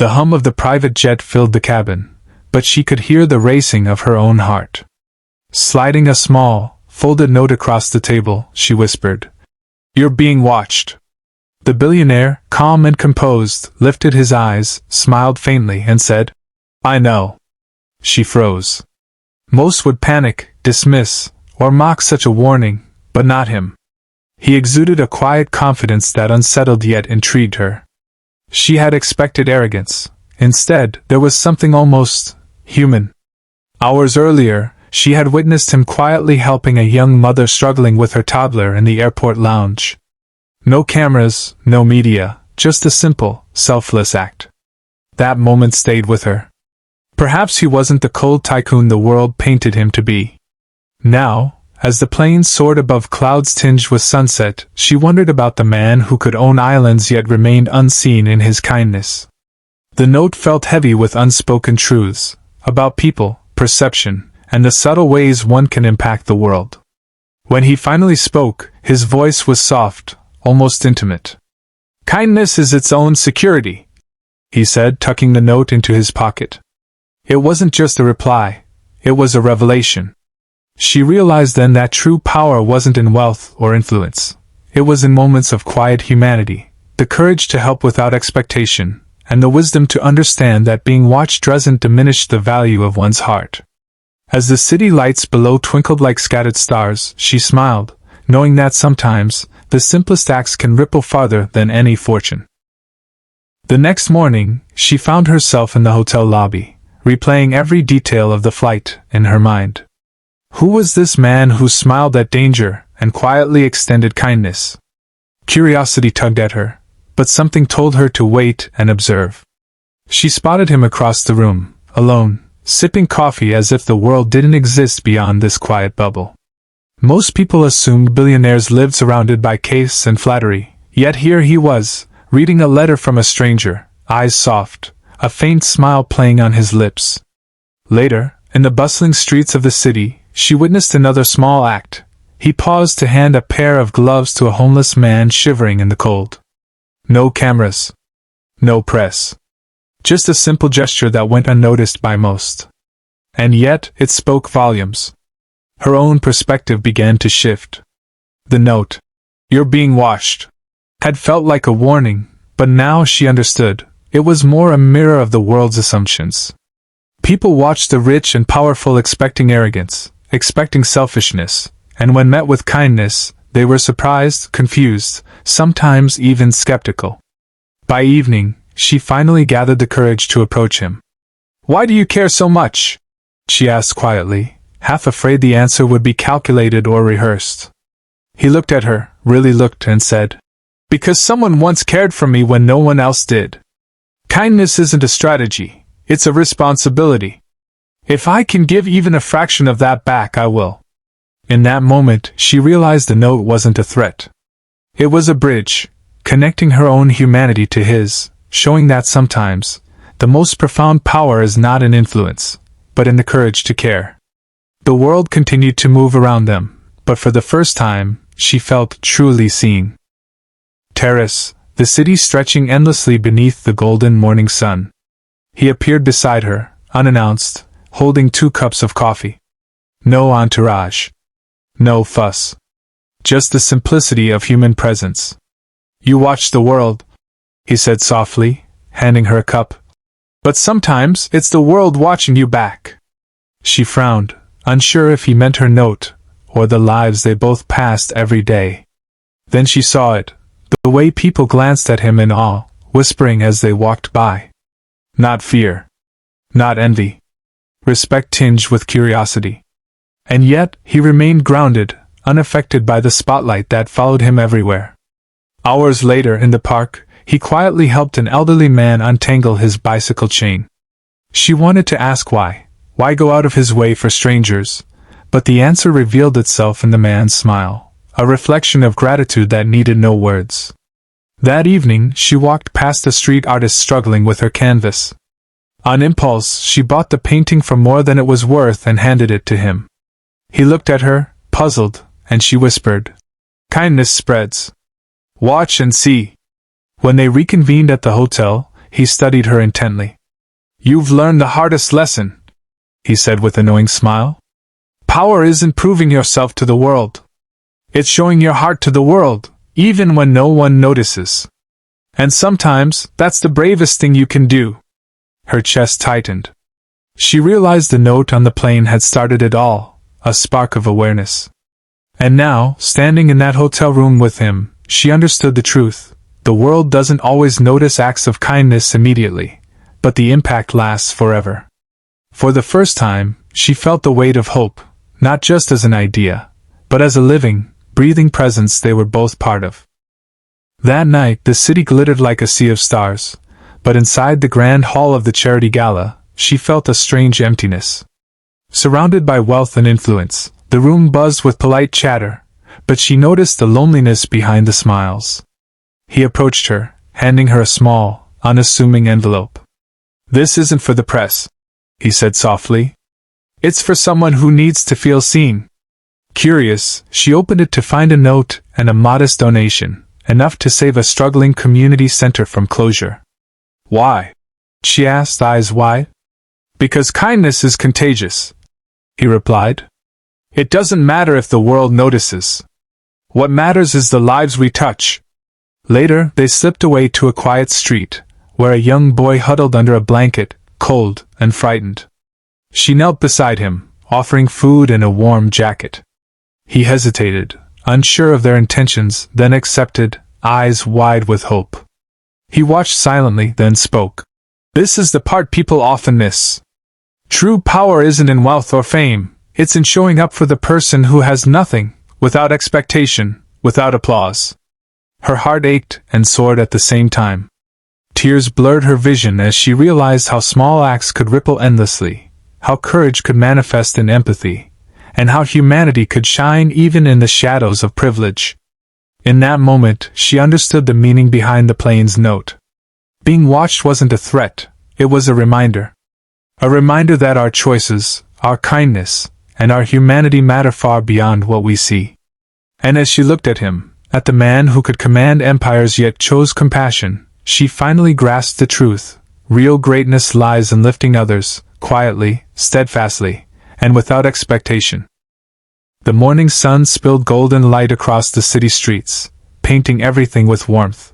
The hum of the private jet filled the cabin, but she could hear the racing of her own heart. Sliding a small, folded note across the table, she whispered, "You're being watched." The billionaire, calm and composed, lifted his eyes, smiled faintly, and said, "I know." She froze. Most would panic, dismiss, or mock such a warning, but not him. He exuded a quiet confidence that unsettled yet intrigued her. She had expected arrogance. Instead, there was something almost human. Hours earlier, she had witnessed him quietly helping a young mother struggling with her toddler in the airport lounge. No cameras, no media, just a simple, selfless act. That moment stayed with her. Perhaps he wasn't the cold tycoon the world painted him to be. Now, as the plane soared above clouds tinged with sunset, she wondered about the man who could own islands yet remained unseen in his kindness. The note felt heavy with unspoken truths, about people, perception, and the subtle ways one can impact the world. When he finally spoke, his voice was soft, almost intimate. "Kindness is its own security," he said, tucking the note into his pocket. It wasn't just a reply, it was a revelation. She realized then that true power wasn't in wealth or influence. It was in moments of quiet humanity, the courage to help without expectation, and the wisdom to understand that being watched doesn't diminish the value of one's heart. As the city lights below twinkled like scattered stars, she smiled, knowing that sometimes, the simplest acts can ripple farther than any fortune. The next morning, she found herself in the hotel lobby, replaying every detail of the flight in her mind. Who was this man who smiled at danger and quietly extended kindness? Curiosity tugged at her, but something told her to wait and observe. She spotted him across the room, alone, sipping coffee as if the world didn't exist beyond this quiet bubble. Most people assumed billionaires lived surrounded by caste and flattery, yet here he was, reading a letter from a stranger, eyes soft, a faint smile playing on his lips. Later, in the bustling streets of the city, she witnessed another small act. He paused to hand a pair of gloves to a homeless man shivering in the cold. No cameras. No press. Just a simple gesture that went unnoticed by most. And yet, it spoke volumes. Her own perspective began to shift. The note, "You're being watched," had felt like a warning, but now she understood. It was more a mirror of the world's assumptions. People watched the rich and powerful expecting arrogance, expecting selfishness, and when met with kindness, they were surprised, confused, sometimes even skeptical. By evening, she finally gathered the courage to approach him. "Why do you care so much?" she asked quietly, half afraid the answer would be calculated or rehearsed. He looked at her, really looked, and said, "Because someone once cared for me when no one else did. Kindness isn't a strategy, it's a responsibility. If I can give even a fraction of that back, I will." In that moment, she realized the note wasn't a threat. It was a bridge, connecting her own humanity to his, showing that sometimes, the most profound power is not in influence, but in the courage to care. The world continued to move around them, but for the first time, she felt truly seen. Terrace, the city stretching endlessly beneath the golden morning sun. He appeared beside her, unannounced, holding 2 cups of coffee. No entourage. No fuss. Just the simplicity of human presence. "You watch the world," he said softly, handing her a cup. "But sometimes it's the world watching you back." She frowned, unsure if he meant her note, or the lives they both passed every day. Then she saw it, the way people glanced at him in awe, whispering as they walked by. Not fear. Not envy. Respect tinged with curiosity. And yet, he remained grounded, unaffected by the spotlight that followed him everywhere. Hours later in the park, he quietly helped an elderly man untangle his bicycle chain. She wanted to ask why. Why go out of his way for strangers? But the answer revealed itself in the man's smile, a reflection of gratitude that needed no words. That evening, she walked past a street artist struggling with her canvas. On impulse, she bought the painting for more than it was worth and handed it to him. He looked at her, puzzled, and she whispered, "Kindness spreads. Watch and see." When they reconvened at the hotel, he studied her intently. "You've learned the hardest lesson," he said with a knowing smile. "Power isn't proving yourself to the world. It's showing your heart to the world, even when no one notices. And sometimes, that's the bravest thing you can do." Her chest tightened. She realized the note on the plane had started it all, a spark of awareness. And now, standing in that hotel room with him, she understood the truth. The world doesn't always notice acts of kindness immediately, but the impact lasts forever. For the first time, she felt the weight of hope, not just as an idea, but as a living, breathing presence they were both part of. That night, the city glittered like a sea of stars, but inside the grand hall of the charity gala, she felt a strange emptiness. Surrounded by wealth and influence, the room buzzed with polite chatter, but she noticed the loneliness behind the smiles. He approached her, handing her a small, unassuming envelope. "This isn't for the press," he said softly. "It's for someone who needs to feel seen." Curious, she opened it to find a note and a modest donation, enough to save a struggling community center from closure. "Why?" she asked, eyes wide. "Because kindness is contagious," he replied. "It doesn't matter if the world notices. What matters is the lives we touch." Later, they slipped away to a quiet street, where a young boy huddled under a blanket, cold and frightened. She knelt beside him, offering food and a warm jacket. He hesitated, unsure of their intentions, then accepted, eyes wide with hope. He watched silently, then spoke. "This is the part people often miss. True power isn't in wealth or fame, it's in showing up for the person who has nothing, without expectation, without applause." Her heart ached and soared at the same time. Tears blurred her vision as she realized how small acts could ripple endlessly, how courage could manifest in empathy, and how humanity could shine even in the shadows of privilege. In that moment, she understood the meaning behind the plane's note. Being watched wasn't a threat, it was a reminder. A reminder that our choices, our kindness, and our humanity matter far beyond what we see. And as she looked at him, at the man who could command empires yet chose compassion, she finally grasped the truth. Real greatness lies in lifting others, quietly, steadfastly, and without expectation. The morning sun spilled golden light across the city streets, painting everything with warmth.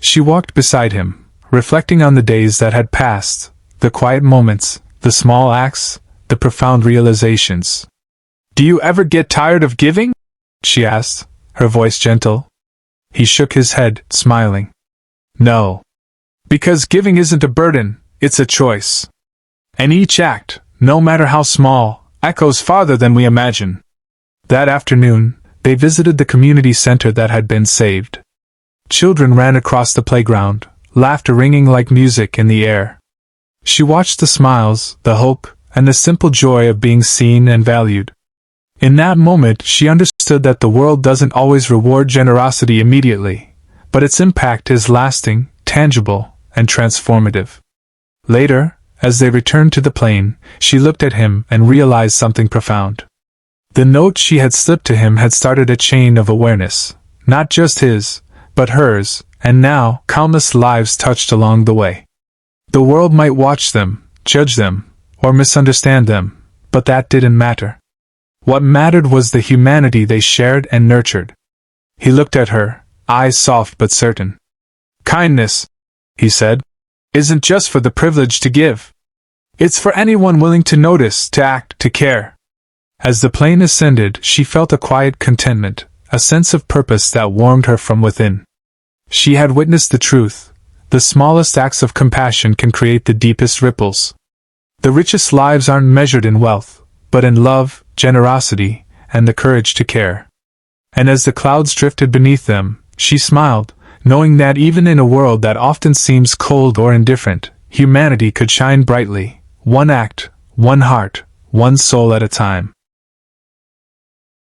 She walked beside him, reflecting on the days that had passed, the quiet moments, the small acts, the profound realizations. "Do you ever get tired of giving?" she asked, her voice gentle. He shook his head, smiling. "No. Because giving isn't a burden, it's a choice. And each act, no matter how small, echoes farther than we imagine." That afternoon, they visited the community center that had been saved. Children ran across the playground, laughter ringing like music in the air. She watched the smiles, the hope, and the simple joy of being seen and valued. In that moment, she understood that the world doesn't always reward generosity immediately, but its impact is lasting, tangible, and transformative. Later, as they returned to the plane, she looked at him and realized something profound. The note she had slipped to him had started a chain of awareness, not just his, but hers, and now, countless lives touched along the way. The world might watch them, judge them, or misunderstand them, but that didn't matter. What mattered was the humanity they shared and nurtured. He looked at her, eyes soft but certain. "Kindness," he said, "isn't just for the privileged to give. It's for anyone willing to notice, to act, to care." As the plane ascended, she felt a quiet contentment, a sense of purpose that warmed her from within. She had witnessed the truth. The smallest acts of compassion can create the deepest ripples. The richest lives aren't measured in wealth, but in love, generosity, and the courage to care. And as the clouds drifted beneath them, she smiled, knowing that even in a world that often seems cold or indifferent, humanity could shine brightly, one act, one heart, one soul at a time.